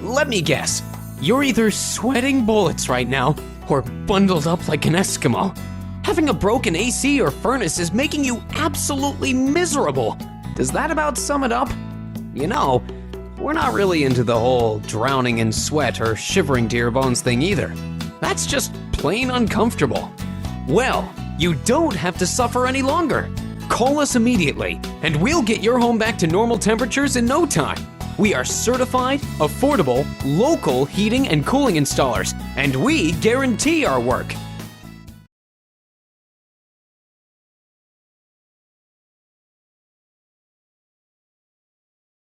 Let me guess. You're either sweating bullets right now or bundled up like an Eskimo. Having a broken AC or furnace is making you absolutely miserable. Does that about sum it up? You know, we're not really into the whole drowning in sweat or shivering to your bones thing either. That's just plain uncomfortable. Well, you don't have to suffer any longer. Call us immediately, and we'll get your home back to normal temperatures in no time. We are certified, affordable, local heating and cooling installers, and we guarantee our work.